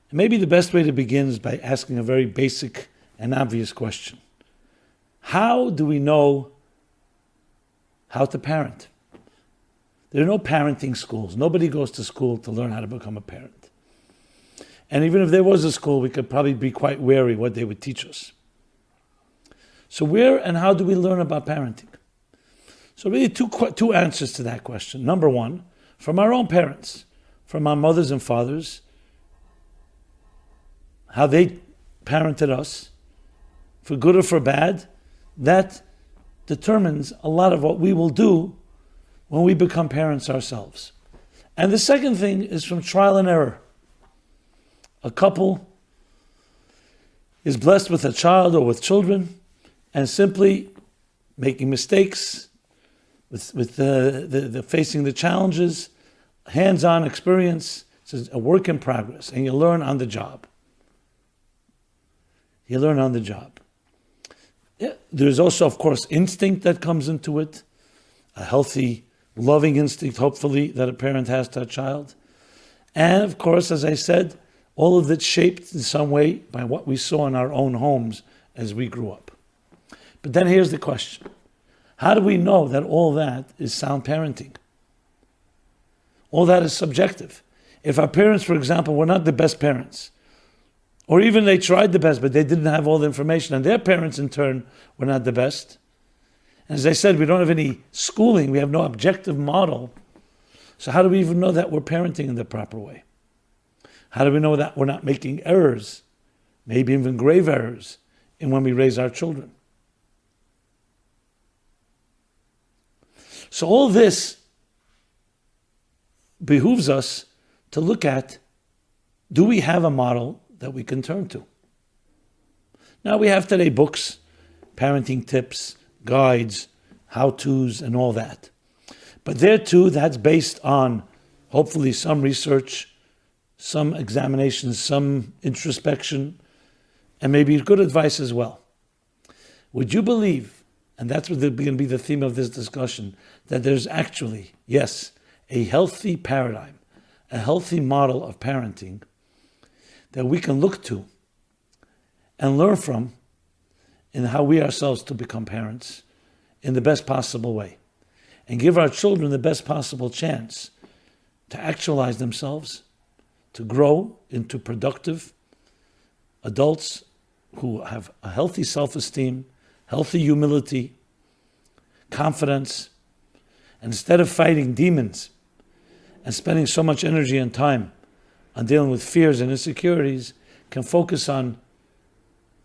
And maybe the best way to begin is by asking a very basic and obvious question. How do we know how to parent? There are no parenting schools. Nobody goes to school to learn how to become a parent. And even if there was a school, we could probably be quite wary what they would teach us. So where and how do we learn about parenting? So really two answers to that question. Number one, from our own parents, from our mothers and fathers, how they parented us, for good or for bad, that determines a lot of what we will do when we become parents ourselves. And the second thing is from trial and error. A couple is blessed with a child or with children and simply making mistakes, with the facing the challenges, hands-on experience. It's a work in progress, and you learn on the job. You learn on the job. Yeah, there's also, of course, instinct that comes into it, a healthy, loving instinct, hopefully, that a parent has to a child. And, of course, as I said, all of it shaped in some way by what we saw in our own homes as we grew up. But then here's the question. How do we know that all that is sound parenting? All that is subjective. If our parents, for example, were not the best parents, or even they tried the best, but they didn't have all the information, and their parents, in turn, were not the best. And as I said, we don't have any schooling. We have no objective model. So how do we even know that we're parenting in the proper way? How do we know that we're not making errors, maybe even grave errors, in when we raise our children? So all this behooves us to look at, do we have a model that we can turn to? Now we have today books, parenting tips, guides, how-tos, and all that. But there too, that's based on hopefully some research, some examinations, some introspection, and maybe good advice as well. Would you believe, and that's what going to be the theme of this discussion, that there's actually, yes, a healthy paradigm, a healthy model of parenting that we can look to and learn from in how we ourselves to become parents in the best possible way and give our children the best possible chance to actualize themselves, to grow into productive adults who have a healthy self-esteem, healthy humility, confidence, and instead of fighting demons and spending so much energy and time on dealing with fears and insecurities, can focus on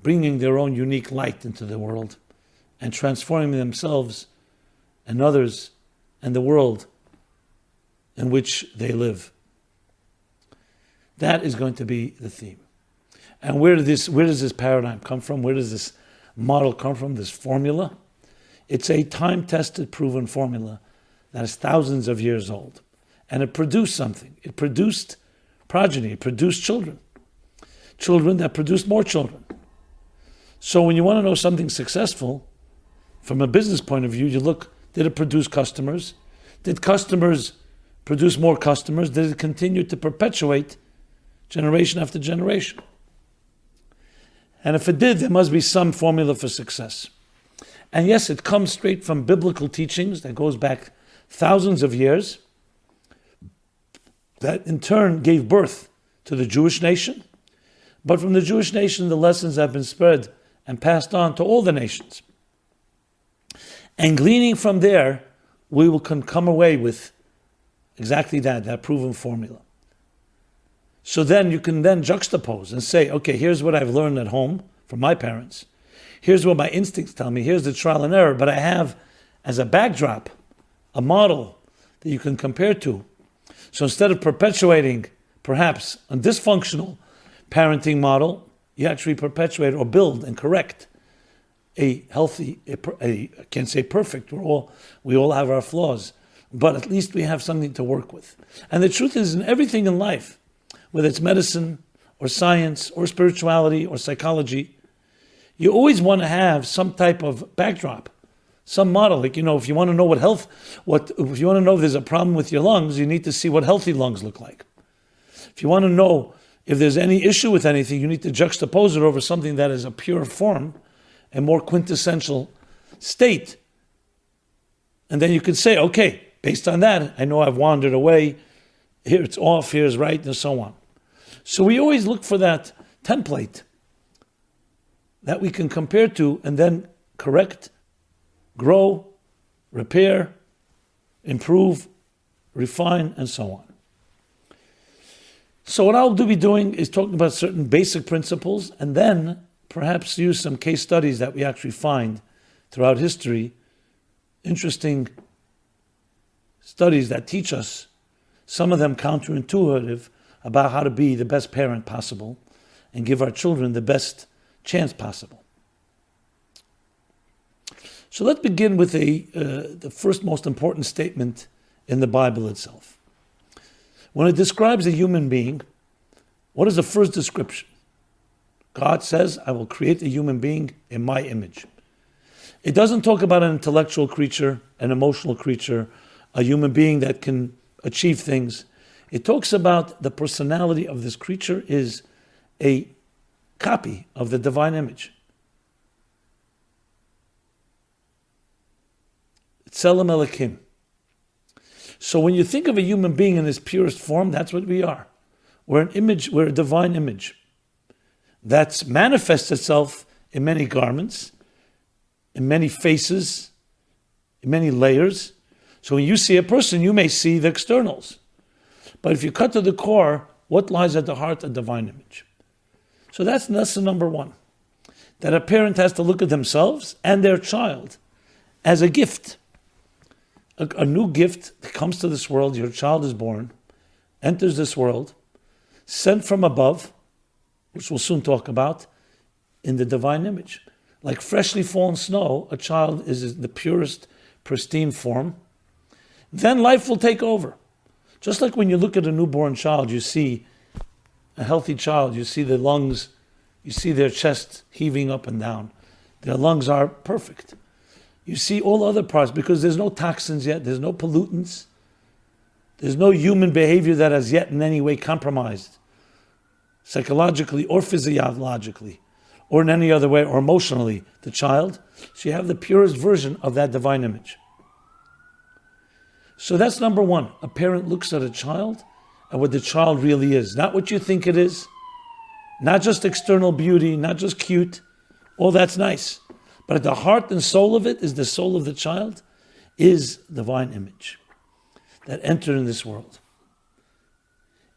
bringing their own unique light into the world and transforming themselves and others and the world in which they live. That is going to be the theme. And where does this paradigm come from? Where does this model come from, this formula? It's a time-tested, proven formula that is thousands of years old. And it produced something. It produced progeny. It produced children. Children that produced more children. So when you want to know something successful, from a business point of view, you look, did it produce customers? Did customers produce more customers? Did it continue to perpetuate generation after generation? And if it did, there must be some formula for success. And yes, it comes straight from biblical teachings that goes back thousands of years, that in turn gave birth to the Jewish nation. But from the Jewish nation, the lessons have been spread and passed on to all the nations. And gleaning from there, we can come away with exactly that proven formula. So then you can then juxtapose and say, okay, here's what I've learned at home from my parents. Here's what my instincts tell me. Here's the trial and error. But I have, as a backdrop, a model that you can compare to. So instead of perpetuating, perhaps, a dysfunctional parenting model, you actually perpetuate or build and correct a healthy, I can't say perfect, we all have our flaws, but at least we have something to work with. And the truth is, in everything in life, whether it's medicine or science or spirituality or psychology, you always want to have some type of backdrop, some model. Like, if you want to know if you want to know if there's a problem with your lungs, you need to see what healthy lungs look like. If you want to know If there's any issue with anything, you need to juxtapose it over something that is a pure form, a more quintessential state. And then you can say, okay, based on that, I know I've wandered away. Here it's off, here's right, and so on. So we always look for that template that we can compare to and then correct, grow, repair, improve, refine, and so on. So what I'll be doing is talking about certain basic principles and then perhaps use some case studies that we actually find throughout history, interesting studies that teach us, some of them counterintuitive, about how to be the best parent possible and give our children the best chance possible. So let's begin with the first most important statement in the Bible itself. When it describes a human being, what is the first description? God says, I will create a human being in my image. It doesn't talk about an intellectual creature, an emotional creature, a human being that can achieve things. It talks about the personality of this creature is a copy of the divine image. Tselem Elokim. So when you think of a human being in its purest form, that's what we are. We're an image, we're a divine image that manifests itself in many garments, in many faces, in many layers. So when you see a person, you may see the externals. But if you cut to the core, what lies at the heart of divine image? So that's lesson number one. That a parent has to look at themselves and their child as a gift. A new gift that comes to this world. Your child is born, enters this world, sent from above, which we'll soon talk about, in the divine image. Like freshly fallen snow, a child is the purest, pristine form. Then life will take over. Just like when you look at a newborn child, you see a healthy child, you see the lungs, you see their chest heaving up and down. Their lungs are perfect. You see all other parts because there's no toxins yet, there's no pollutants, there's no human behavior that has yet in any way compromised, psychologically or physiologically, or in any other way, or emotionally, the child. So you have the purest version of that divine image. So that's number one. A parent looks at a child and what the child really is, not what you think it is, not just external beauty, not just cute. All that's nice. But at the heart and soul of it is the soul of the child, is divine image that entered in this world.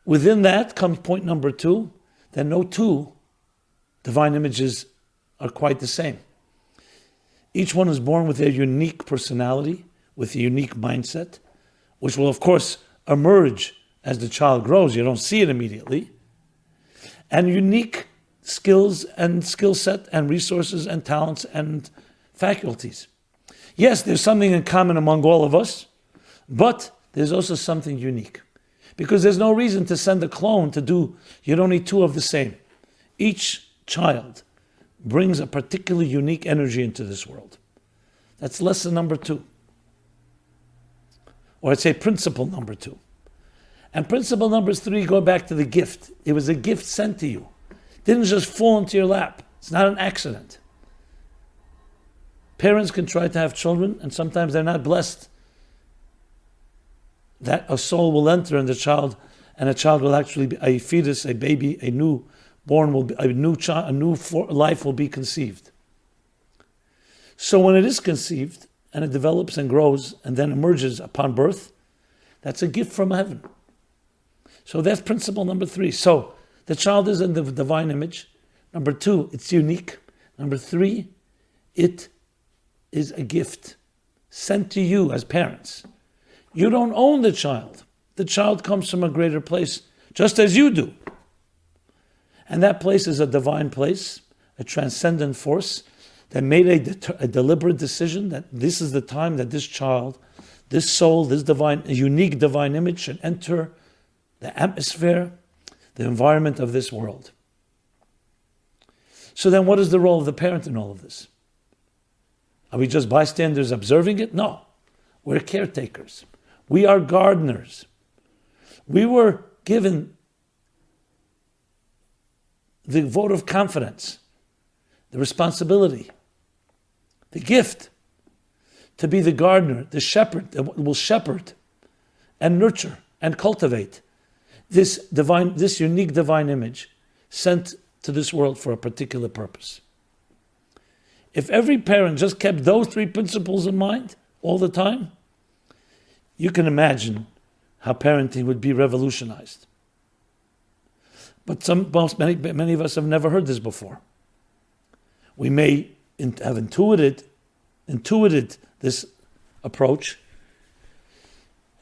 Within that comes point number two, that no two divine images are quite the same. Each one is born with their unique personality, with a unique mindset, which will of course emerge as the child grows. You don't see it immediately. And unique skills and skill set and resources and talents and faculties. Yes, there's something in common among all of us, but there's also something unique. Because there's no reason to send a clone to do, you don't need two of the same. Each child brings a particularly unique energy into this world. That's lesson number two. Or I'd say principle number two. And principle number three, go back to the gift. It was a gift sent to you. Didn't just fall into your lap. It's not an accident. Parents can try to have children, and sometimes they're not blessed that a soul will enter in the child, and a child will actually be a fetus, a baby, a newborn will be a new child, life will be conceived. So when it is conceived and it develops and grows and then emerges upon birth, that's a gift from heaven. So that's principle number three. So the child is in the divine image. Number two, it's unique. Number three, it is a gift sent to you as parents. You don't own the child. The child comes from a greater place, just as you do. And that place is a divine place, a transcendent force that made a deliberate decision that this is the time that this child, this soul, this divine, a unique divine image should enter the atmosphere, the environment of this world. So then what is the role of the parent in all of this? Are we just bystanders observing it? No. We're caretakers. We are gardeners. We were given the vote of confidence, the responsibility, the gift to be the gardener, the shepherd that will shepherd and nurture and cultivate this unique divine image sent to this world for a particular purpose. If every parent just kept those three principles in mind all the time, you can imagine how parenting would be revolutionized. But many of us have never heard this before. We may have intuited this approach,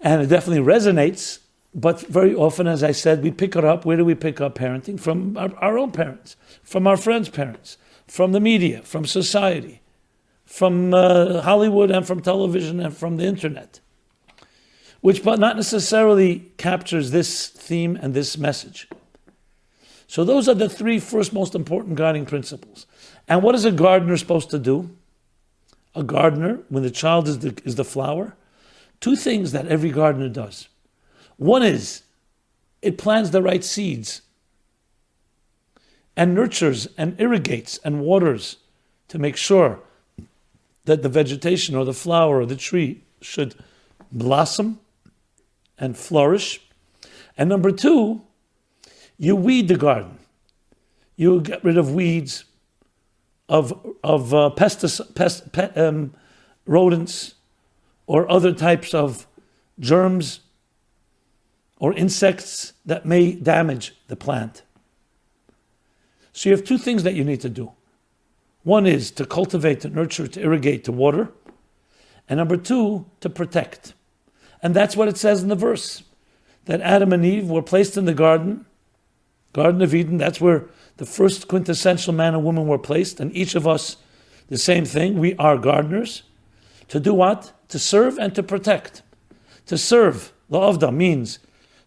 and it definitely resonates, but very often, as I said, we pick it up. Where do we pick up parenting? From our own parents, from our friends' parents, from the media, from society, from Hollywood and from television and from the internet, which but not necessarily captures this theme and this message. So those are the three first most important guiding principles. And what is a gardener supposed to do? A gardener, when the child is the flower, two things that every gardener does. One is, it plants the right seeds and nurtures and irrigates and waters to make sure that the vegetation or the flower or the tree should blossom and flourish. And number two, you weed the garden. You get rid of weeds, of rodents or other types of germs or insects that may damage the plant. So you have two things that you need to do. One is to cultivate, to nurture, to irrigate, to water. And number two, to protect. And that's what it says in the verse, that Adam and Eve were placed in the Garden of Eden. That's where the first quintessential man and woman were placed. And each of us, the same thing. We are gardeners. To do what? To serve and to protect. To serve, la'avda, means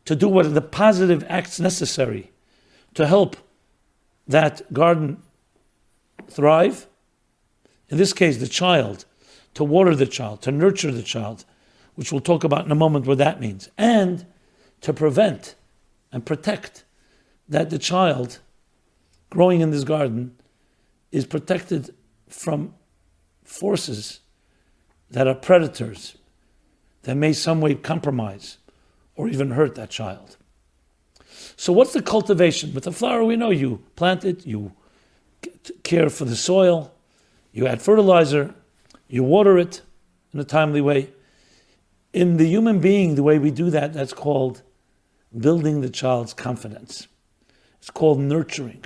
to do what are the positive acts necessary to help that garden thrive. In this case, the child, to water the child, to nurture the child, which we'll talk about in a moment what that means, and to prevent and protect that the child growing in this garden is protected from forces that are predators that may some way compromise or even hurt that child. So what's the cultivation? With the flower, we know you plant it, you care for the soil, you add fertilizer, you water it in a timely way. In the human being, the way we do that, that's called building the child's confidence. It's called nurturing,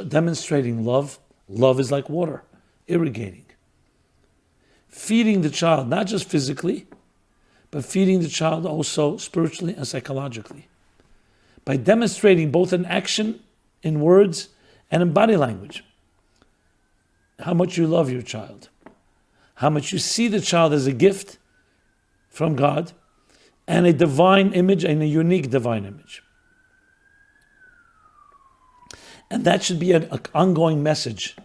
demonstrating love. Love is like water, irrigating. Feeding the child, not just physically, but feeding the child also spiritually and psychologically. By demonstrating both in action, in words, and in body language, how much you love your child, how much you see the child as a gift from God, and a divine image, and a unique divine image. And that should be an ongoing message.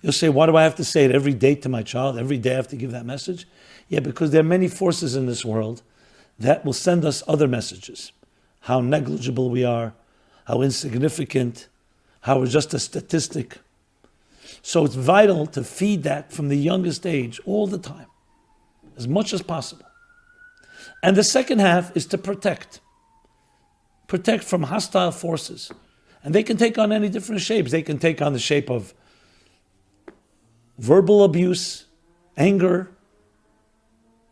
You'll say, why do I have to say it every day to my child? Every day I have to give that message? Yeah, because there are many forces in this world that will send us other messages. How negligible we are, how insignificant, how we're just a statistic. So it's vital to feed that from the youngest age all the time, as much as possible. And the second half is to protect. Protect from hostile forces. And they can take on any different shapes. They can take on the shape of verbal abuse, anger,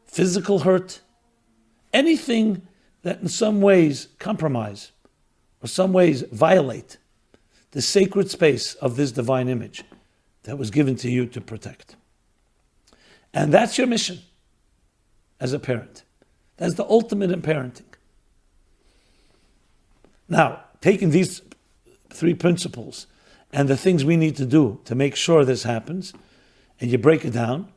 physical hurt, anything that in some ways compromise or some ways violate the sacred space of this divine image that was given to you to protect. And that's your mission as a parent. That's the ultimate in parenting. Now, taking these three principles and the things we need to do to make sure this happens, and you break it down,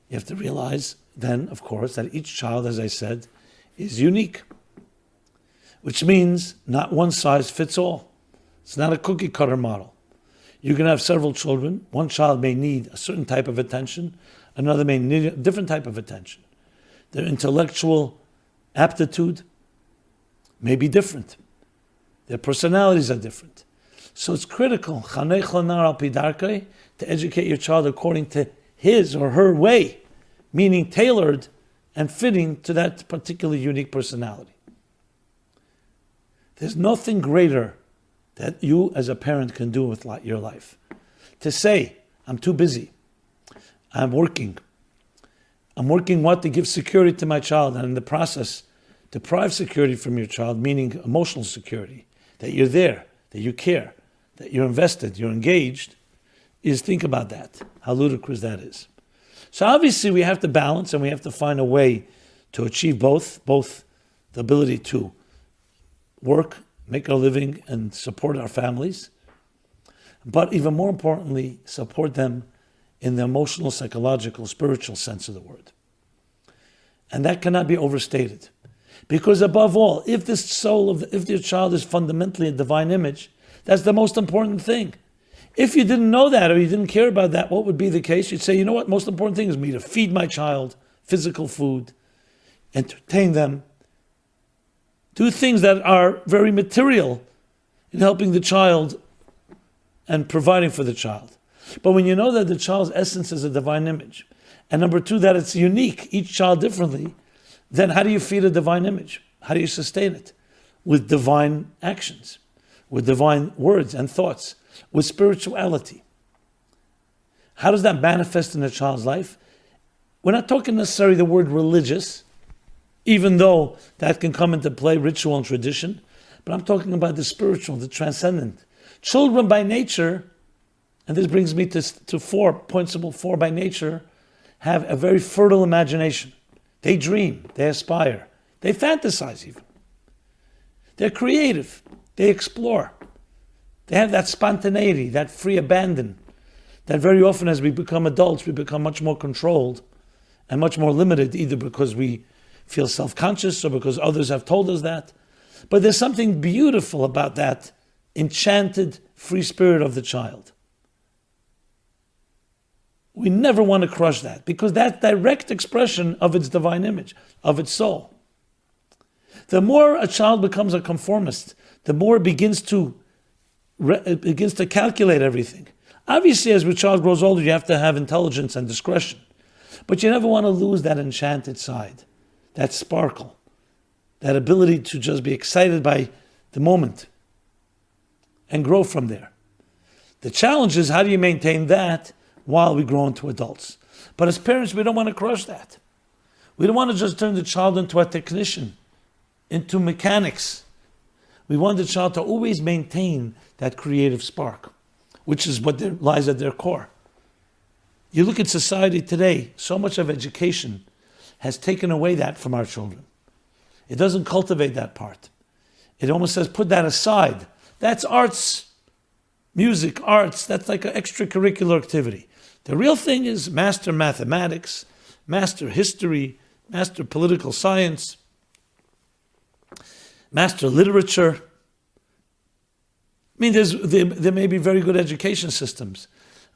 you have to realize then, of course, that each child, as I said, is unique, which means not one size fits all. It's not a cookie cutter model. You can have several children. One child may need a certain type of attention. Another may need a different type of attention. Their intellectual aptitude may be different. Their personalities are different. So it's critical to educate your child according to his or her way, meaning tailored and fitting to that particular unique personality. There's nothing greater that you as a parent can do with your life. To say, I'm too busy, I'm working what to give security to my child, and in the process, deprive security from your child, meaning emotional security, that you're there, that you care, that you're invested, you're engaged, is think about that, how ludicrous that is. So obviously we have to balance and we have to find a way to achieve both the ability to work, make a living, and support our families, but even more importantly, support them in the emotional, psychological, spiritual sense of the word. And that cannot be overstated. Because above all, if your child is fundamentally a divine image, that's the most important thing. If you didn't know that or you didn't care about that, what would be the case? You'd say, you know what, most important thing is me to feed my child physical food, entertain them, do things that are very material in helping the child and providing for the child. But when you know that the child's essence is a divine image, and number two, that it's unique, each child differently, then how do you feed a divine image? How do you sustain it? With divine actions, with divine words and thoughts, with spirituality. How does that manifest in a child's life? We're not talking necessarily the word religious, even though that can come into play, ritual and tradition, but I'm talking about the spiritual, the transcendent. Children by nature, and this brings me to principle four by nature, have a very fertile imagination. They dream, they aspire, they fantasize even. They're creative, they explore. They have that spontaneity, that free abandon, that very often as we become adults, we become much more controlled and much more limited, either because we feel self-conscious or because others have told us that. But there's something beautiful about that enchanted, free spirit of the child. We never want to crush that, because that's direct expression of its divine image, of its soul. The more a child becomes a conformist, the more it begins to calculate everything. Obviously, as your child grows older, you have to have intelligence and discretion. But you never want to lose that enchanted side, that sparkle, that ability to just be excited by the moment and grow from there. The challenge is, how do you maintain that while we grow into adults? But as parents, we don't want to crush that. We don't want to just turn the child into a technician, into mechanics. We want the child to always maintain that creative spark, which is what lies at their core. You look at society today, so much of education has taken away that from our children. It doesn't cultivate that part. It almost says, put that aside. That's arts, music, arts, that's like an extracurricular activity. The real thing is master mathematics, master history, master political science, master literature. I mean, there may be very good education systems,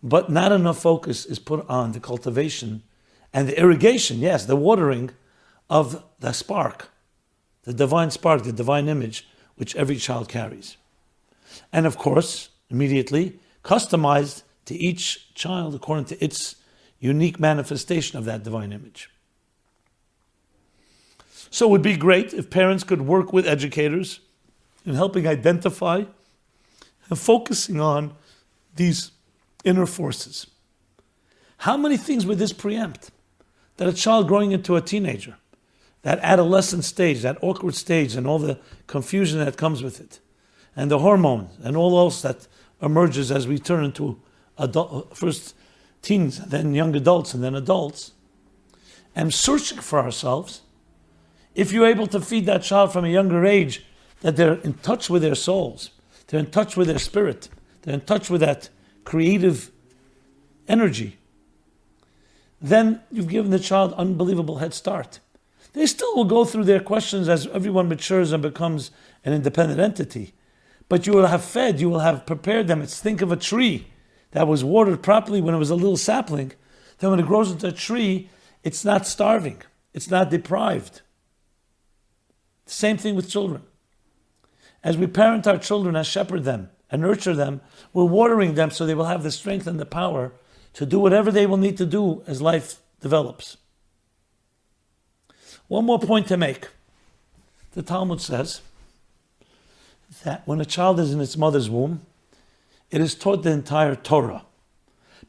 but not enough focus is put on the cultivation and the irrigation, yes, the watering of the spark, the divine image, which every child carries. And of course, immediately, customized to each child according to its unique manifestation of that divine image. So it would be great if parents could work with educators in helping identify and focusing on these inner forces. How many things would this preempt? That a child growing into a teenager, that adolescent stage, that awkward stage, and all the confusion that comes with it, and the hormones, and all else that emerges as we turn into first teens, then young adults, and then adults, and searching for ourselves. If you're able to feed that child from a younger age, that they're in touch with their souls, they're in touch with their spirit, they're in touch with that creative energy, then you've given the child unbelievable head start. They still will go through their questions as everyone matures and becomes an independent entity. But you will have fed, you will have prepared them. Think of a tree that was watered properly when it was a little sapling. Then when it grows into a tree, it's not starving. It's not deprived. Same thing with children. As we parent our children, as shepherd them, and nurture them, we're watering them so they will have the strength and the power to do whatever they will need to do as life develops. One more point to make. The Talmud says that when a child is in its mother's womb, it is taught the entire Torah.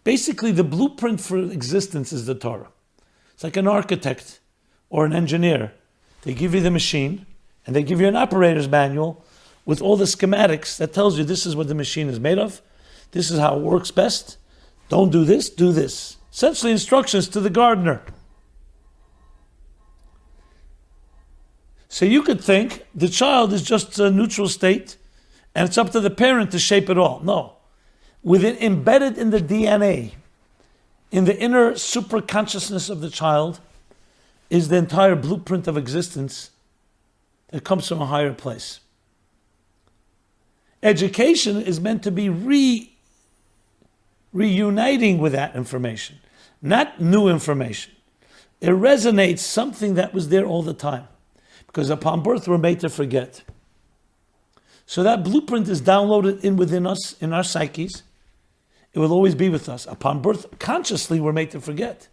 Basically, the blueprint for existence is the Torah. It's like an architect or an engineer. They give you the machine, and they give you an operator's manual with all the schematics that tells you this is what the machine is made of, this is how it works best, don't do this, do this. Essentially instructions to the gardener. So you could think the child is just a neutral state and it's up to the parent to shape it all. No. Embedded in the DNA, in the inner superconsciousness of the child, is the entire blueprint of existence that comes from a higher place. Education is meant to be reuniting with that information, not new information. It resonates something that was there all the time. Because upon birth, we're made to forget. So that blueprint is downloaded in within us, in our psyches. It will always be with us. Upon birth, consciously, we're made to forget.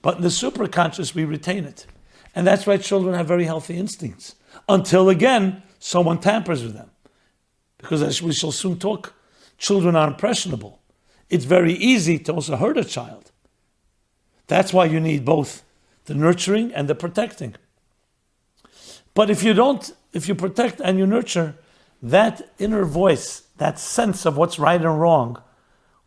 But in the superconscious, we retain it. And that's why children have very healthy instincts. Until, again, someone tampers with them. Because as we shall soon talk, children are impressionable. It's very easy to also hurt a child. That's why you need both the nurturing and the protecting. But if you protect and you nurture, that inner voice, that sense of what's right and wrong,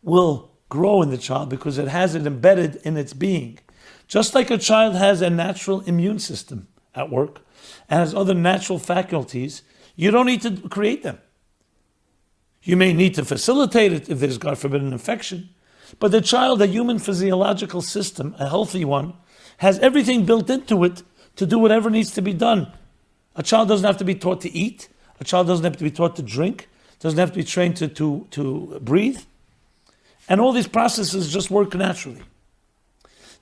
will grow in the child because it has it embedded in its being. Just like a child has a natural immune system at work and has other natural faculties, you don't need to create them. You may need to facilitate it if there's, God forbid, an infection. But the child, a human physiological system, a healthy one, has everything built into it to do whatever needs to be done. A child doesn't have to be taught to eat. A child doesn't have to be taught to drink. Doesn't have to be trained to breathe. And all these processes just work naturally.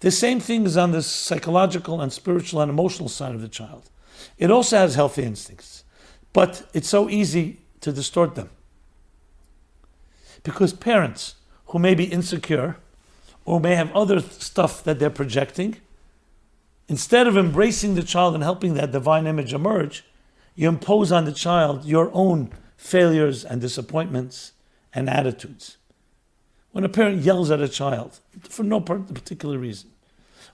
The same thing is on the psychological and spiritual and emotional side of the child. It also has healthy instincts, but it's so easy to distort them. Because parents who may be insecure or may have other stuff that they're projecting, instead of embracing the child and helping that divine image emerge, you impose on the child your own failures and disappointments and attitudes. When a parent yells at a child, for no particular reason,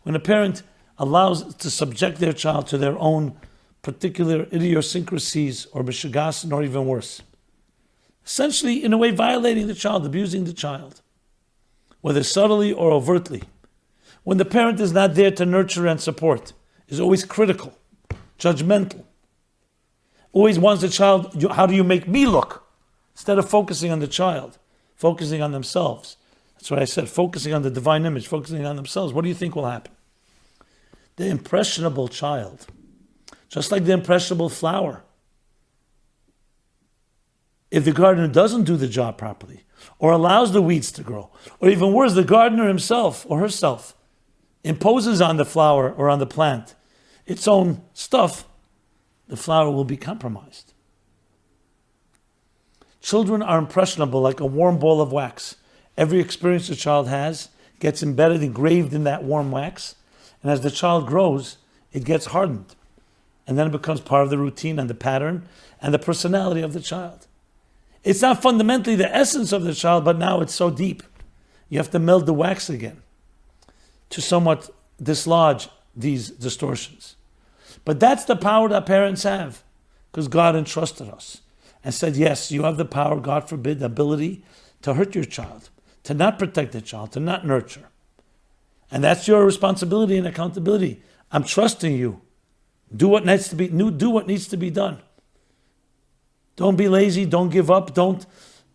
when a parent allows to subject their child to their own particular idiosyncrasies or mishigas, or even worse, essentially, in a way, violating the child, abusing the child, whether subtly or overtly, when the parent is not there to nurture and support, is always critical, judgmental, always wants the child, how do you make me look? Instead of focusing on the child, focusing on themselves. That's what I said, focusing on the divine image, focusing on themselves. What do you think will happen? The impressionable child, just like the impressionable flower, if the gardener doesn't do the job properly, or allows the weeds to grow, or even worse, the gardener himself or herself imposes on the flower or on the plant its own stuff, the flower will be compromised. Children are impressionable like a warm ball of wax. Every experience a child has gets embedded, engraved in that warm wax, and as the child grows, it gets hardened. And then it becomes part of the routine and the pattern and the personality of the child. It's not fundamentally the essence of the child, but now it's so deep. You have to meld the wax again to somewhat dislodge these distortions. But that's the power that parents have, because God entrusted us and said, yes, you have the power, God forbid, the ability to hurt your child, to not protect the child, to not nurture. And that's your responsibility and accountability. I'm trusting you. Do what needs to be done. Don't be lazy. Don't give up. Don't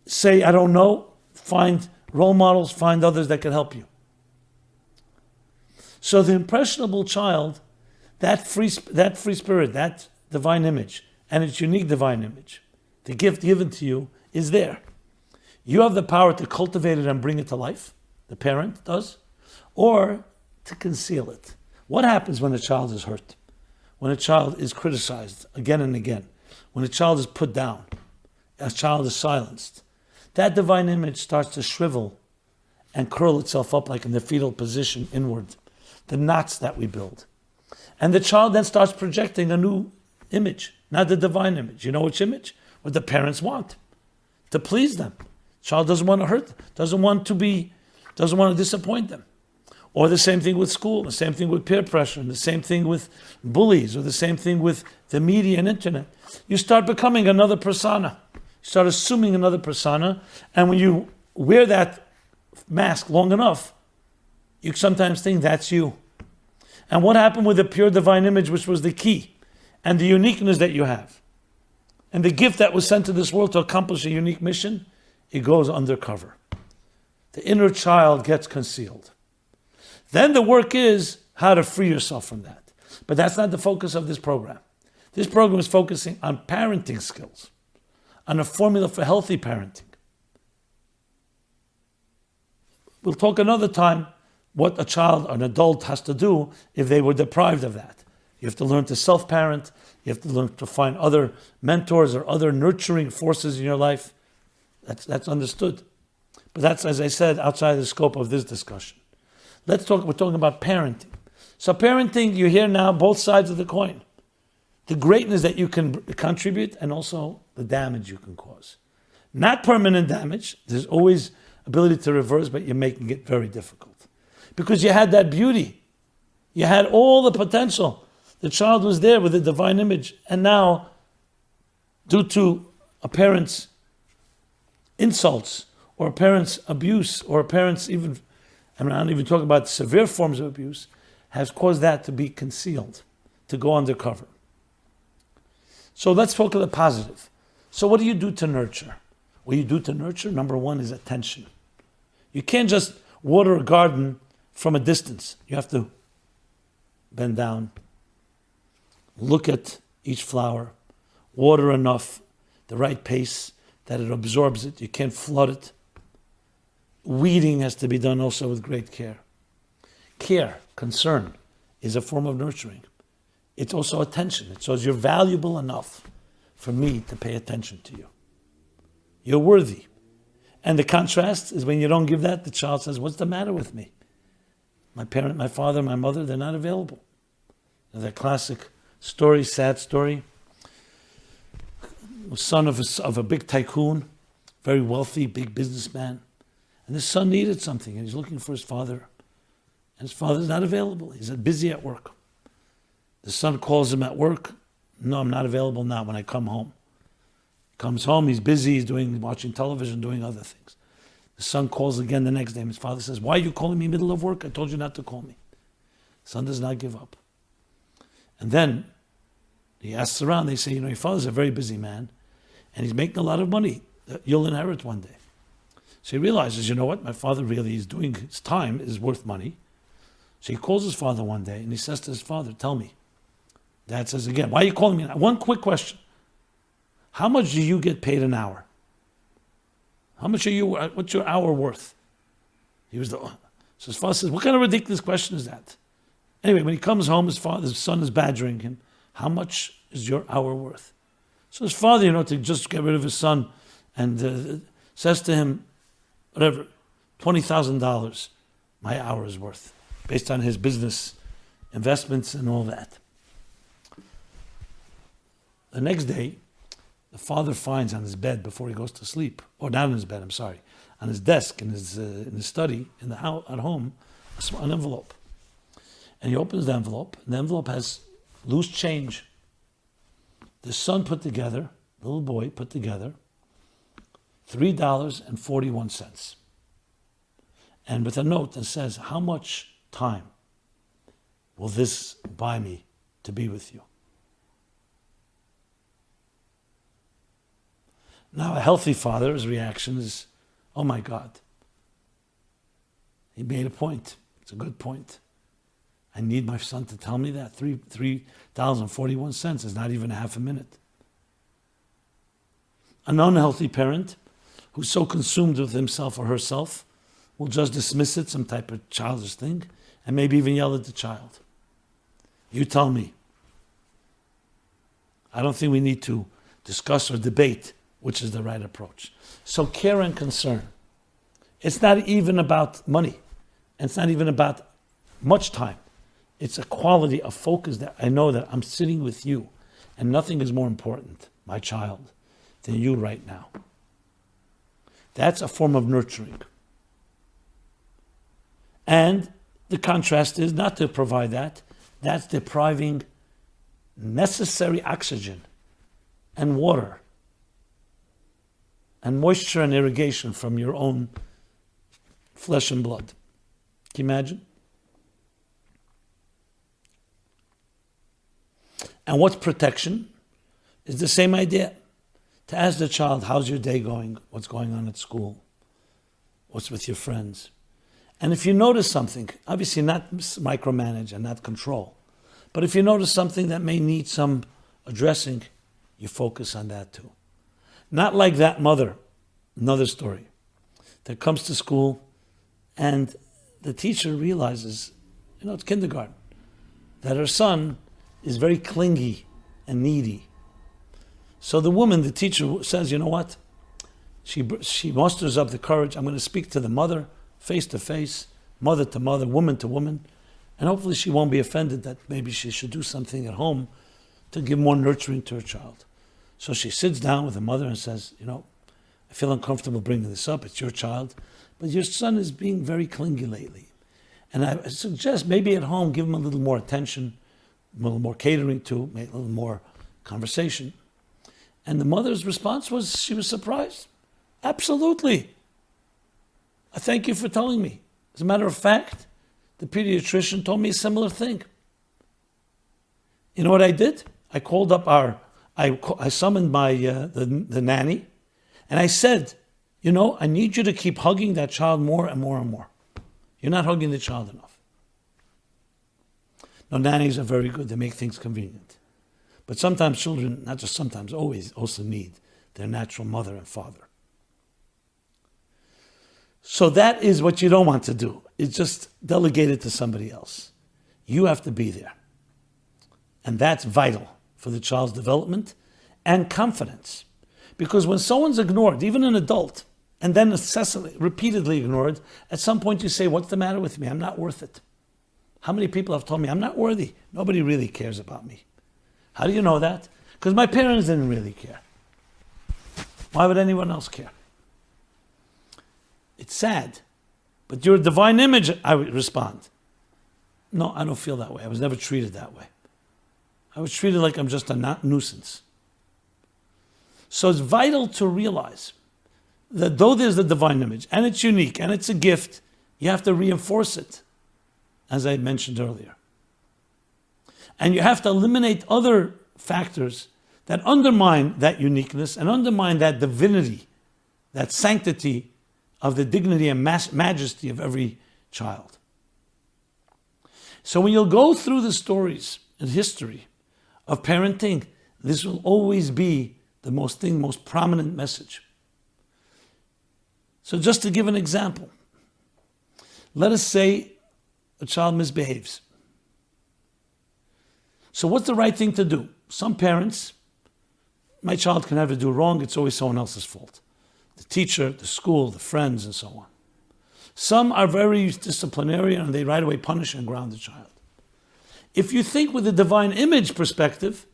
say, I don't know. Find role models. Find others that can help you. So the impressionable child, that free spirit, that divine image, and its unique divine image, the gift given to you is there. You have the power to cultivate it and bring it to life. The parent does. Or to conceal it. What happens when a child is hurt? When a child is criticized again and again? When a child is put down? A child is silenced? that divine image starts to shrivel and curl itself up like in the fetal position inward, the knots that we build. And the child then starts projecting a new image, not the divine image. You know which image? What the parents want, to please them. Child doesn't want to hurt them, doesn't want to disappoint them. Or the same thing with school, the same thing with peer pressure, and the same thing with bullies, or the same thing with the media and internet. You start becoming another persona. You start assuming another persona, and when you wear that mask long enough, you sometimes think that's you. And what happened with the pure divine image, which was the key, and the uniqueness that you have, and the gift that was sent to this world to accomplish a unique mission, it goes undercover. The inner child gets concealed. Then the work is how to free yourself from that. But that's not the focus of this program. This program is focusing on parenting skills, on a formula for healthy parenting. We'll talk another time what a child or an adult has to do if they were deprived of that. You have to learn to self-parent. You have to learn to find other mentors or other nurturing forces in your life. That's understood. But that's, as I said, outside the scope of this discussion. We're talking about parenting. So parenting, you hear now both sides of the coin. The greatness that you can contribute and also the damage you can cause. Not permanent damage. There's always ability to reverse, but you're making it very difficult. Because you had that beauty. You had all the potential. The child was there with the divine image. And now, due to a parent's insults, or a parent's abuse, or a parent's even, I'm not even talking about severe forms of abuse, has caused that to be concealed, to go undercover. So let's focus on the positive. So what do you do to nurture? What you do to nurture, number one, is attention. You can't just water a garden from a distance. You have to bend down, look at each flower, water enough, the right pace, that it absorbs it. You can't flood it. Weeding has to be done also with great care. Care, concern, is a form of nurturing. It's also attention. It shows you're valuable enough for me to pay attention to you. You're worthy. And the contrast is when you don't give that, the child says, what's the matter with me? My parent, my father, my mother, they're not available. That classic story, sad story. Son of a big tycoon, very wealthy, big businessman. And his son needed something, and he's looking for his father. And his father's not available. He's busy at work. The son calls him at work. No, I'm not available now when I come home. He comes home, he's busy, he's watching television, doing other things. The son calls again the next day. His father says, why are you calling me in the middle of work? I told you not to call me. The son does not give up. And then he asks around, they say, your father's a very busy man, and he's making a lot of money that you'll inherit one day. So he realizes, you know what, my father really is doing, his time is worth money. So he calls his father one day and he says to his father, tell me. Dad says again, why are you calling me now? One quick question. How much do you get paid an hour? How much are you, what's your hour worth? So his father says, what kind of ridiculous question is that? Anyway, when he comes home, his son is badgering him. How much is your hour worth? So his father, to just get rid of his son, and says to him, whatever, $20,000 my hour is worth, based on his business investments and all that. The next day, the father finds on his bed before he goes to sleep, or not on his bed, I'm sorry, on his desk in his study in the house at home, an envelope. And he opens the envelope, and the envelope has loose change. The son put together, the little boy put together, $3.41. And with a note that says, how much time will this buy me to be with you? Now, a healthy father's reaction is, oh my God. He made a point. It's a good point. I need my son to tell me that. $3.41 is not even half a minute. An unhealthy parent who's so consumed with himself or herself will just dismiss it, some type of childish thing, and maybe even yell at the child. You tell me. I don't think we need to discuss or debate which is the right approach. So care and concern. It's not even about money. It's not even about much time. It's a quality of focus that I know that I'm sitting with you and nothing is more important, my child, than you right now. That's a form of nurturing. And the contrast is not to provide that. That's depriving necessary oxygen and water and moisture and irrigation from your own flesh and blood. Can you imagine? And what's protection? Is the same idea. To ask the child, how's your day going? What's going on at school? What's with your friends? And if you notice something, obviously not micromanage and not control, but if you notice something that may need some addressing, you focus on that too. Not like that mother, another story, that comes to school and the teacher realizes, it's kindergarten, that her son is very clingy and needy. So the woman, the teacher, says, you know what? She musters up the courage. I'm going to speak to the mother, face to face, mother to mother, woman to woman, and hopefully she won't be offended that maybe she should do something at home to give more nurturing to her child. So she sits down with the mother and says, I feel uncomfortable bringing this up. It's your child, but your son is being very clingy lately. And I suggest maybe at home give him a little more attention, a little more catering to, maybe a little more conversation. And the mother's response was, she was surprised. Absolutely. I thank you for telling me. As a matter of fact, the pediatrician told me a similar thing. You know what I did? I called up I summoned my the nanny, and I said, I need you to keep hugging that child more and more and more. You're not hugging the child enough. Now, nannies are very good. They make things convenient. But sometimes children, not just sometimes, always also need their natural mother and father. So that is what you don't want to do. It's just delegate it to somebody else. You have to be there. And that's vital for the child's development and confidence. Because when someone's ignored, even an adult, and then incessantly, repeatedly ignored, at some point you say, what's the matter with me? I'm not worth it. How many people have told me I'm not worthy? Nobody really cares about me. How do you know that? Because my parents didn't really care. Why would anyone else care? It's sad, but you're a divine image, I would respond. No, I don't feel that way. I was never treated that way. I was treated like I'm just a nuisance. So it's vital to realize that though there's the divine image, and it's unique, and it's a gift, you have to reinforce it, as I mentioned earlier. And you have to eliminate other factors that undermine that uniqueness and undermine that divinity, that sanctity of the dignity and majesty of every child. So when you'll go through the stories and history of parenting, this will always be the most prominent message. So just to give an example, let us say a child misbehaves. So what's the right thing to do? Some parents, my child can never do wrong, it's always someone else's fault. The teacher, the school, the friends, and so on. Some are very disciplinarian and they right away punish and ground the child. If you think with the divine image perspective,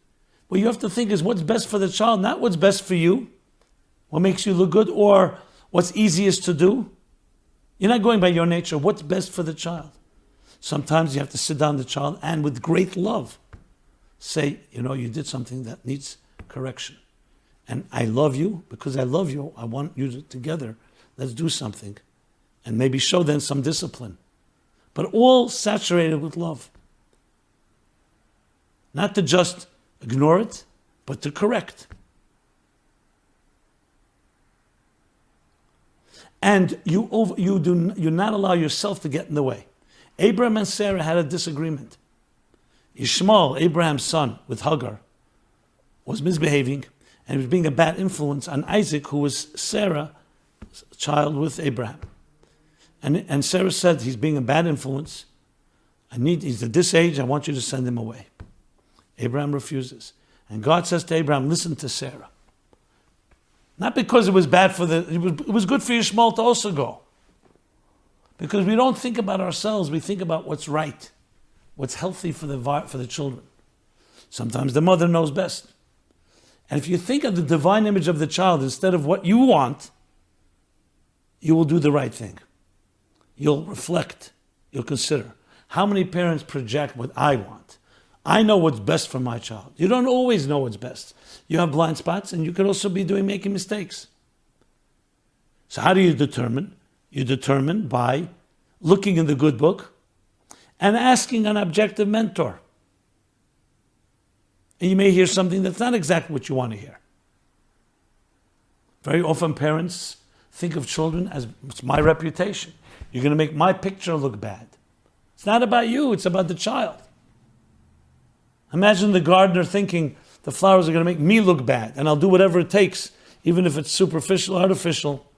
what you have to think is what's best for the child, not what's best for you, what makes you look good, or what's easiest to do. You're not going by your nature, what's best for the child. Sometimes you have to sit down with the child and with great love say, you did something that needs correction. And I love you, because I love you, I want you to, together, let's do something. And maybe show them some discipline. But all saturated with love. Not to just ignore it, but to correct. And you not allow yourself to get in the way. Abraham and Sarah had a disagreement. Ishmael, Abraham's son, with Hagar, was misbehaving and was being a bad influence on Isaac, who was Sarah's child with Abraham. And Sarah said, he's being a bad influence. He's at this age, I want you to send him away. Abraham refuses. And God says to Abraham, listen to Sarah. Not because it was bad it was good for Yishmael to also go. Because we don't think about ourselves, we think about what's right, what's healthy for the children. Sometimes the mother knows best. And if you think of the divine image of the child instead of what you want, you will do the right thing. You'll reflect, you'll consider. How many parents project what I want? I know what's best for my child. You don't always know what's best. You have blind spots and you could also be making mistakes. So how do you determine? You determine by looking in the good book and asking an objective mentor. And you may hear something that's not exactly what you want to hear. Very often parents think of children as, it's my reputation. You're going to make my picture look bad. It's not about you, it's about the child. Imagine the gardener thinking the flowers are going to make me look bad and I'll do whatever it takes, even if it's superficial, artificial,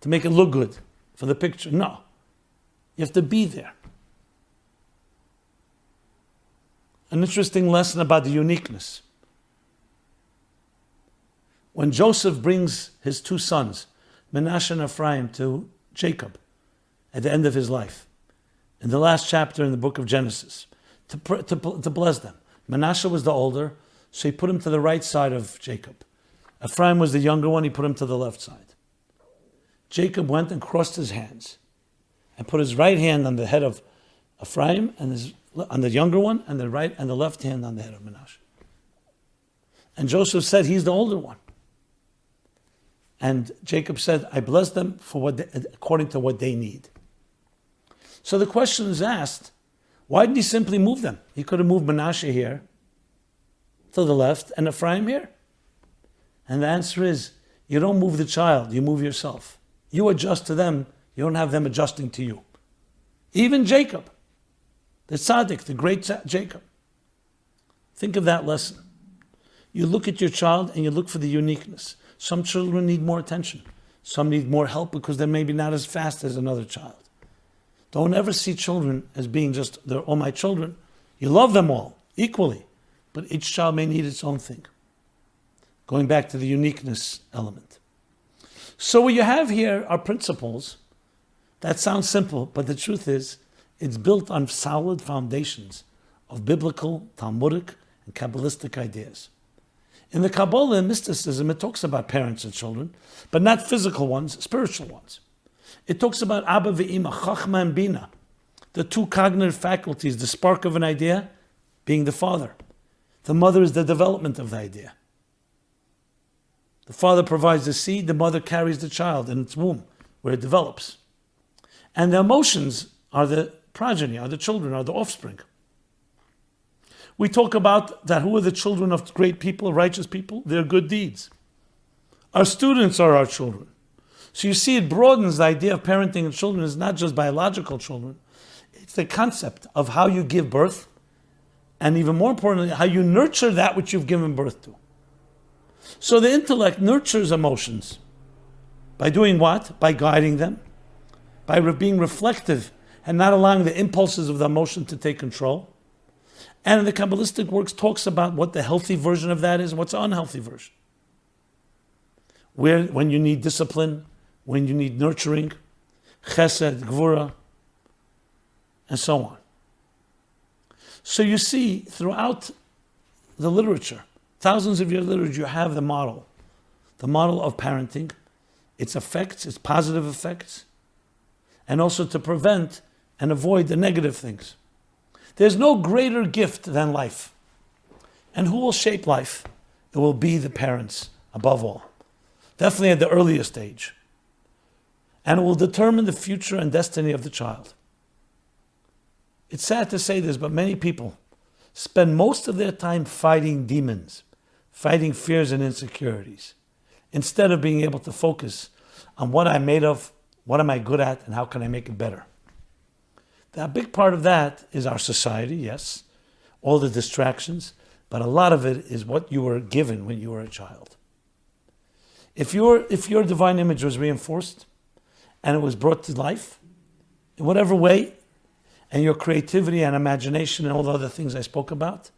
to make it look good for the picture. No. You have to be there. An interesting lesson about the uniqueness. When Joseph brings his two sons, Menashe and Ephraim, to Jacob at the end of his life, in the last chapter in the book of Genesis, to bless them. Menashe was the older, so he put him to the right side of Jacob. Ephraim was the younger one, he put him to the left side. Jacob went and crossed his hands and put his right hand on the head of Ephraim and on the younger one, and the right and the left hand on the head of Menashe. And Joseph said, he's the older one. And Jacob said, I bless them for according to what they need. So the question is asked, why didn't he simply move them? He could have moved Menashe here to the left and Ephraim here. And the answer is, you don't move the child, you move yourself. You adjust to them, you don't have them adjusting to you. Even Jacob, the tzaddik, the great Jacob. Think of that lesson. You look at your child and you look for the uniqueness. Some children need more attention. Some need more help because they're maybe not as fast as another child. Don't ever see children as being just, they're all my children. You love them all equally, but each child may need its own thing. Going back to the uniqueness element. So what you have here are principles that sound simple, but the truth is, it's built on solid foundations of biblical, Talmudic, and Kabbalistic ideas. In the Kabbalah and mysticism, it talks about parents and children, but not physical ones, spiritual ones. It talks about Abba ve'ima, Chachma and Bina, the two cognitive faculties, the spark of an idea being the father. The mother is the development of the idea. The father provides the seed, the mother carries the child in its womb, where it develops. And the emotions are the progeny, are the children, are the offspring. We talk about that who are the children of great people, righteous people? Their good deeds. Our students are our children. So you see, it broadens the idea of parenting and children is not just biological children. It's the concept of how you give birth, and even more importantly, how you nurture that which you've given birth to. So the intellect nurtures emotions. By doing what? By guiding them. By being reflective and not allowing the impulses of the emotion to take control. And in the Kabbalistic works talks about what the healthy version of that is and what's the unhealthy version. When you need discipline, when you need nurturing, chesed, gvura, and so on. So you see, throughout the literature, thousands of years literature, you have the model of parenting, its effects, its positive effects, and also to prevent and avoid the negative things. There's no greater gift than life. And who will shape life? It will be the parents, above all. Definitely at the earliest age. And it will determine the future and destiny of the child. It's sad to say this, but many people spend most of their time fighting demons, fighting fears and insecurities, instead of being able to focus on what I'm made of, what am I good at, and how can I make it better. A big part of that is our society, yes, all the distractions, but a lot of it is what you were given when you were a child. If your divine image was reinforced and it was brought to life, in whatever way, and your creativity and imagination and all the other things I spoke about,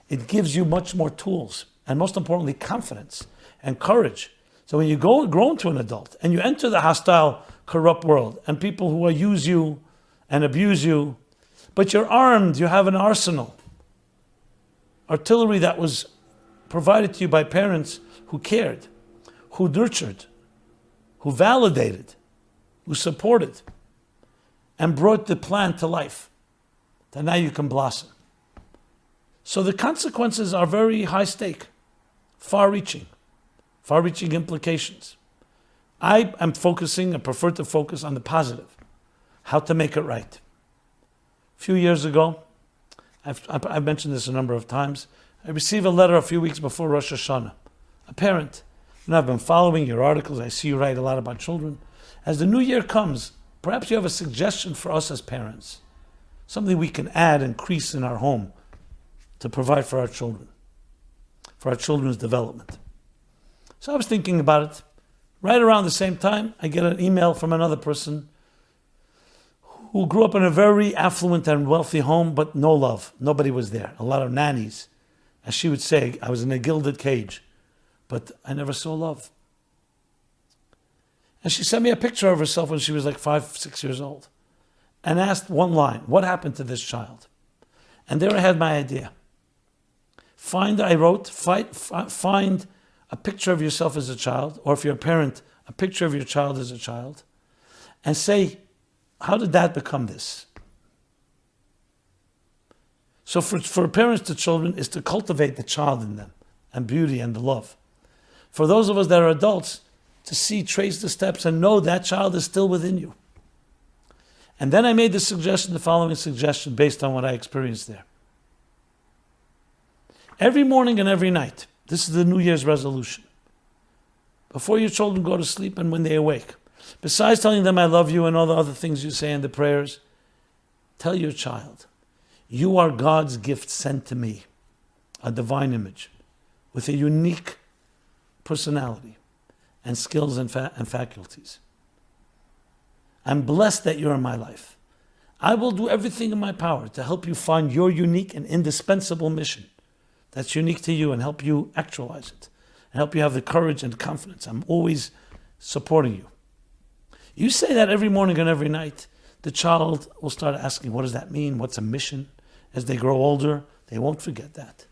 it gives you much more tools, and most importantly, confidence and courage So when you grow into an adult and you enter the hostile, corrupt world and people who use you and abuse you, but you're armed, you have an arsenal, artillery that was provided to you by parents who cared, who nurtured, who validated, who supported, and brought the plan to life, that now you can blossom. So the consequences are very high stake, far-reaching implications. I prefer to focus on the positive, how to make it right. A few years ago, I've mentioned this a number of times, I received a letter a few weeks before Rosh Hashanah. A parent, and I've been following your articles, I see you write a lot about children. As the new year comes, perhaps you have a suggestion for us as parents, something we can add, increase in our home to provide for our children, for our children's development. So I was thinking about it. Right around the same time, I get an email from another person who grew up in a very affluent and wealthy home, but no love. Nobody was there. A lot of nannies. As she would say, I was in a gilded cage, but I never saw love. And she sent me a picture of herself when she was like 5, 6 years old and asked one line, what happened to this child? And there I had my idea. Find a picture of yourself as a child, or if you're a parent, a picture of your child as a child, and say, how did that become this? So for parents to children is to cultivate the child in them, and beauty and the love. For those of us that are adults, to see, trace the steps, and know that child is still within you. And then I made the following suggestion based on what I experienced there. Every morning and every night, this is the New Year's resolution. Before your children go to sleep and when they awake, besides telling them I love you and all the other things you say in the prayers, tell your child, you are God's gift sent to me, a divine image, with a unique personality and skills and faculties. I'm blessed that you're in my life. I will do everything in my power to help you find your unique and indispensable mission that's unique to you and help you actualize it and help you have the courage and confidence. I'm always supporting you. You say that every morning and every night, the child will start asking, what does that mean? What's a mission? As they grow older, they won't forget that.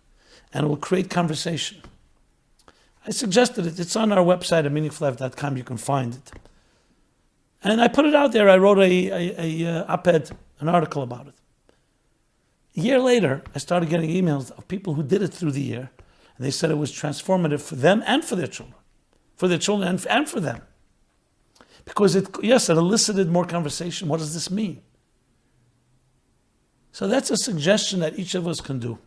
And it will create conversation. I suggested it. It's on our website at meaningfullife.com. You can find it. And I put it out there. I wrote a op-ed, an article about it. A year later, I started getting emails of people who did it through the year. And they said it was transformative for them and for their children. For their children and for them. Because it elicited more conversation. What does this mean? So that's a suggestion that each of us can do.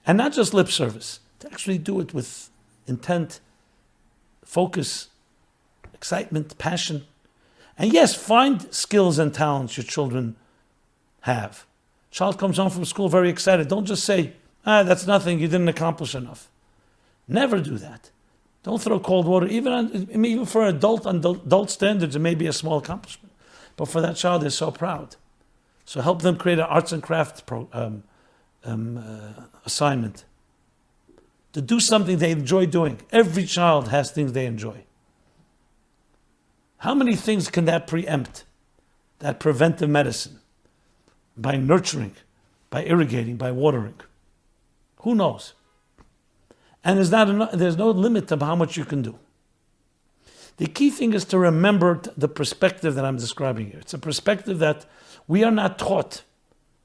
And not just lip service. To actually do it with intent, focus, excitement, passion. And yes, find skills and talents your children have. Child comes home from school very excited. Don't just say, that's nothing, you didn't accomplish enough. Never do that. Don't throw cold water. Even for adult standards, it may be a small accomplishment. But for that child, they're so proud. So help them create an arts and crafts assignment. To do something they enjoy doing. Every child has things they enjoy. How many things can that preempt? That preventive medicine? By nurturing, by irrigating, by watering. Who knows? And there's no limit to how much you can do. The key thing is to remember the perspective that I'm describing here. It's a perspective that we are not taught.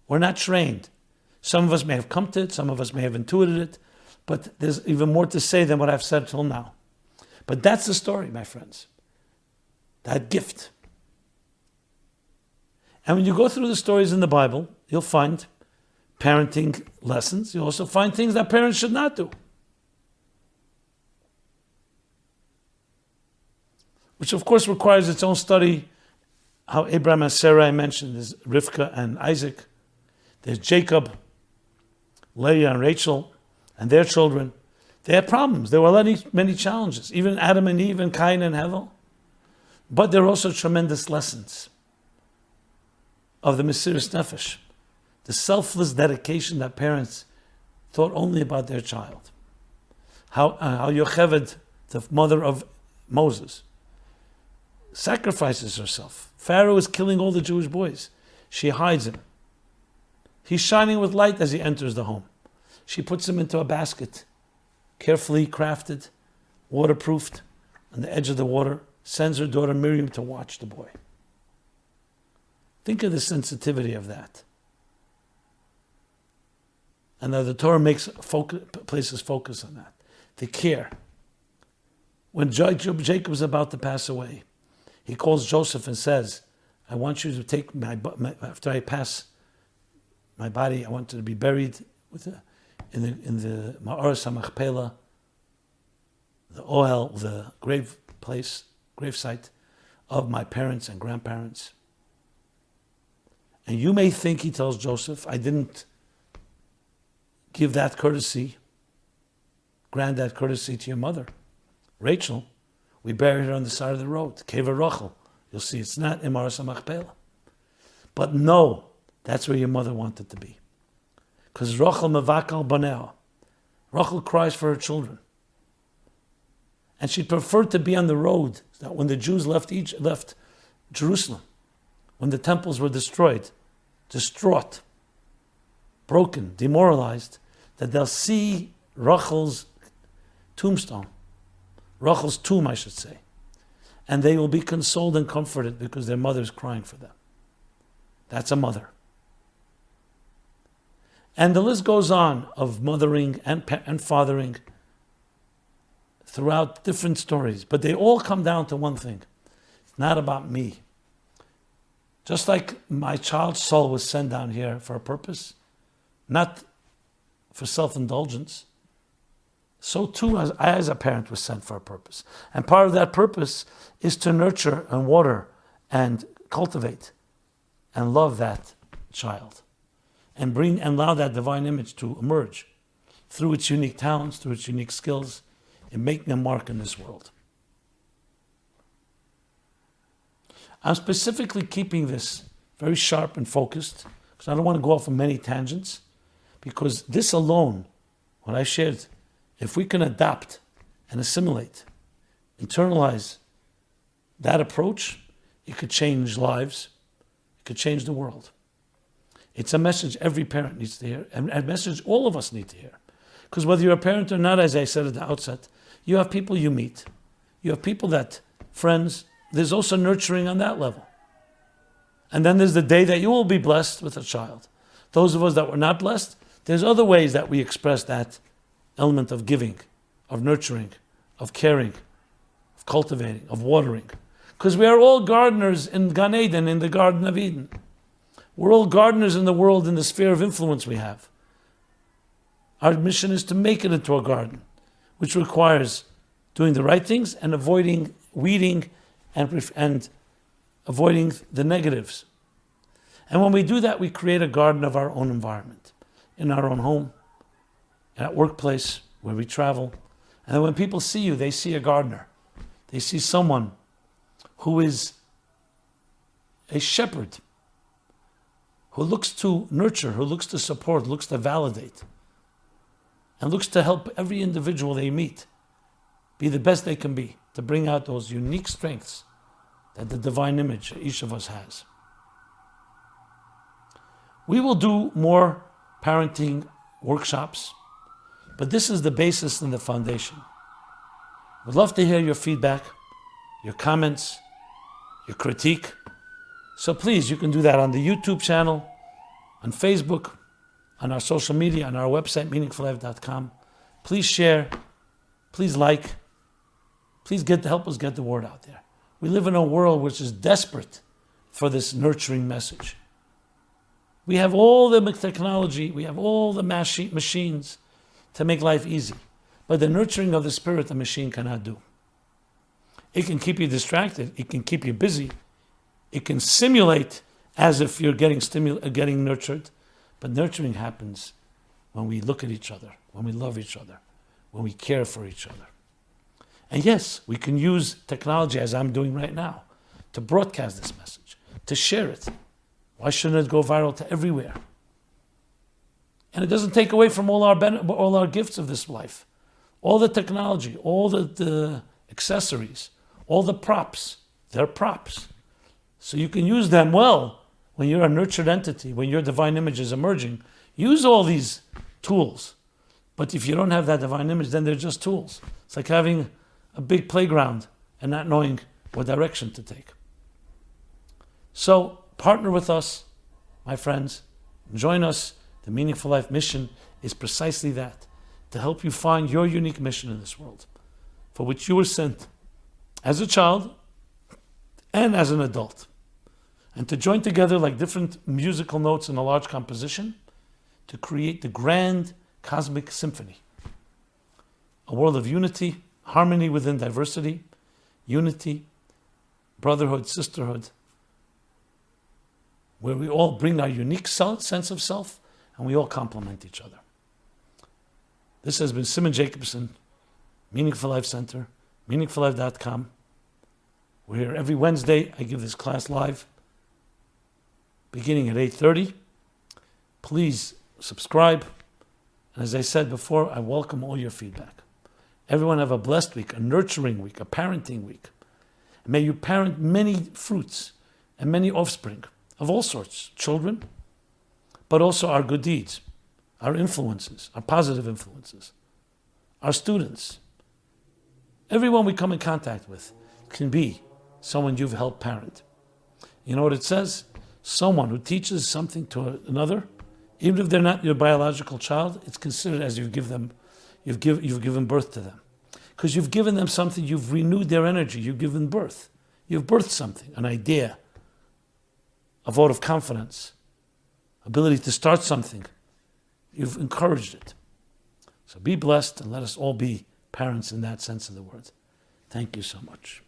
We're not trained. Some of us may have come to it, some of us may have intuited it, but there's even more to say than what I've said till now. But that's the story, my friends. That gift. And when you go through the stories in the Bible, you'll find parenting lessons. You'll also find things that parents should not do. Which of course requires its own study. How Abraham and Sarah I mentioned, there's Rivka and Isaac. There's Jacob, Leah and Rachel, and their children. They had problems. There were many challenges. Even Adam and Eve and Cain and Hevel. But there are also tremendous lessons of the Mesiras Nefesh, the selfless dedication that parents thought only about their child. How Yocheved, the mother of Moses, sacrifices herself. Pharaoh is killing all the Jewish boys. She hides him. He's shining with light as he enters the home. She puts him into a basket, carefully crafted, waterproofed, on the edge of the water, sends her daughter Miriam to watch the boy. Think of the sensitivity of that. And the Torah places focus on that. The care. When Jacob is about to pass away, he calls Joseph and says, I want you to take after I pass my body, I want it to be buried in the Ma'aras HaMachpelah, the Ohel, the grave site of my parents and grandparents. And you may think, he tells Joseph, I didn't give that courtesy, grant that courtesy to your mother, Rachel. We buried her on the side of the road, Keva Rachel. You'll see it's not in Ma'aras HaMachpelah. But no, that's where your mother wanted to be. Because Rachel mevakal banea. Rachel cries for her children. And she preferred to be on the road that when the Jews left Jerusalem, when the temples were destroyed, distraught, broken, demoralized, that they'll see Rachel's tombstone, Rachel's tomb, I should say, and they will be consoled and comforted because their mother's crying for them. That's a mother. And the list goes on of mothering and fathering throughout different stories, but they all come down to one thing. It's not about me. Just like my child's soul was sent down here for a purpose, not for self-indulgence, so too I as a parent was sent for a purpose. And part of that purpose is to nurture and water and cultivate and love that child and allow that divine image to emerge through its unique talents, through its unique skills, in making a mark in this world. I'm specifically keeping this very sharp and focused because I don't want to go off on many tangents, because this alone, what I shared, if we can adapt and assimilate, internalize that approach, it could change lives, it could change the world. It's a message every parent needs to hear, and a message all of us need to hear. Because whether you're a parent or not, as I said at the outset, you have people you meet. You have people friends, there's also nurturing on that level. And then there's the day that you will be blessed with a child. Those of us that were not blessed, there's other ways that we express that element of giving, of nurturing, of caring, of cultivating, of watering. Because we are all gardeners in Gan Eden, in the Garden of Eden. We're all gardeners in the world, in the sphere of influence we have. Our mission is to make it into a garden, which requires doing the right things and avoiding weeding and avoiding the negatives. And when we do that, we create a garden of our own environment, in our own home, at workplace, where we travel. And when people see you, they see a gardener. They see someone who is a shepherd, who looks to nurture, who looks to support, looks to validate, and looks to help every individual they meet be the best they can be, to bring out those unique strengths that the divine image each of us has. We will do more parenting workshops, but this is the basis and the foundation. We'd love to hear your feedback, your comments, your critique. So please, you can do that on the YouTube channel, on Facebook, on our social media, on our website, meaningfullife.com. Please share, please like, please help us get the word out there. We live in a world which is desperate for this nurturing message. We have all the technology, we have all the machines to make life easy. But the nurturing of the spirit, the machine cannot do. It can keep you distracted, it can keep you busy, it can simulate as if you're getting nurtured. But nurturing happens when we look at each other, when we love each other, when we care for each other. And yes, we can use technology, as I'm doing right now, to broadcast this message, to share it. Why shouldn't it go viral to everywhere? And it doesn't take away from all our gifts of this life. All the technology, all the accessories, All the props, they're props. So you can use them well when you're a nurtured entity, when your divine image is emerging. Use all these tools. But if you don't have that divine image, then they're just tools. It's like having a big playground and not knowing what direction to take. So partner with us, my friends. Join us. The Meaningful Life mission is precisely that, to help you find your unique mission in this world, for which you were sent as a child and as an adult. And to join together like different musical notes in a large composition to create the grand cosmic symphony. A world of unity, harmony within diversity, unity, brotherhood, sisterhood, where we all bring our unique sense of self and we all complement each other. This has been Simon Jacobson, Meaningful Life Center, meaningfullife.com. We're here every Wednesday. I give this class live, beginning at 8:30. Please subscribe. And as I said before, I welcome all your feedback. Everyone have a blessed week, a nurturing week, a parenting week. And may you parent many fruits and many offspring of all sorts, children, but also our good deeds, our influences, our positive influences, our students. Everyone we come in contact with can be someone you've helped parent. You know what it says? Someone who teaches something to another, even if they're not your biological child, it's considered as you've given birth to them. Because you've given them something, you've renewed their energy, you've given birth. You've birthed something, an idea, a vote of confidence, ability to start something. You've encouraged it. So be blessed and let us all be parents in that sense of the word. Thank you so much.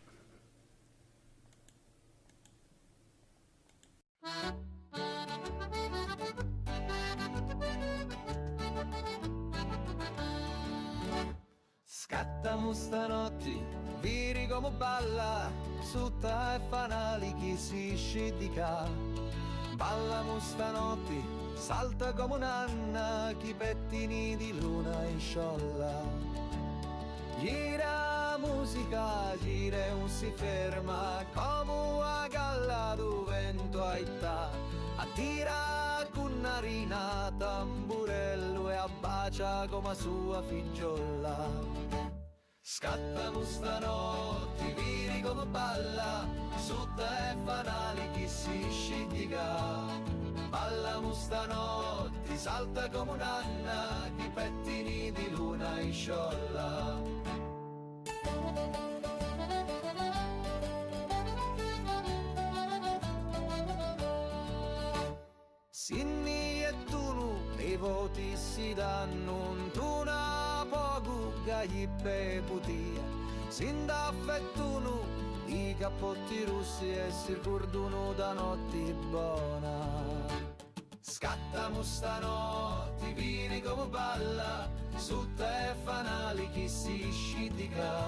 Scattamo stanotti, viri come balla, sutta e fanali chi si scidica. Ballamo stanotti, salta come un'anna, chi pettini di luna in sciolla. Gira musica, gira e non si ferma, come una galla do vento aita. Attira con narina, tamburello e abbacia come sua figliola. Scattamo stanotti, viri come balla, sutta e fanali chi si scidica. Ballamo stanotti, salta come un'anna, chi pettini di luna in sciolla. Sinni e tunu, i voti si danno, tu na poco gli peputia. Sinda fettunu, i cappotti russi e si ricordano da notti buona. Scattamo stanotti, vini come balla, sutta e fanali chi si scidica.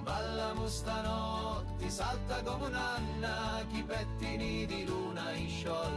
Ballamo stanotti, salta come un'anna, chi pettini di luna in sciolla.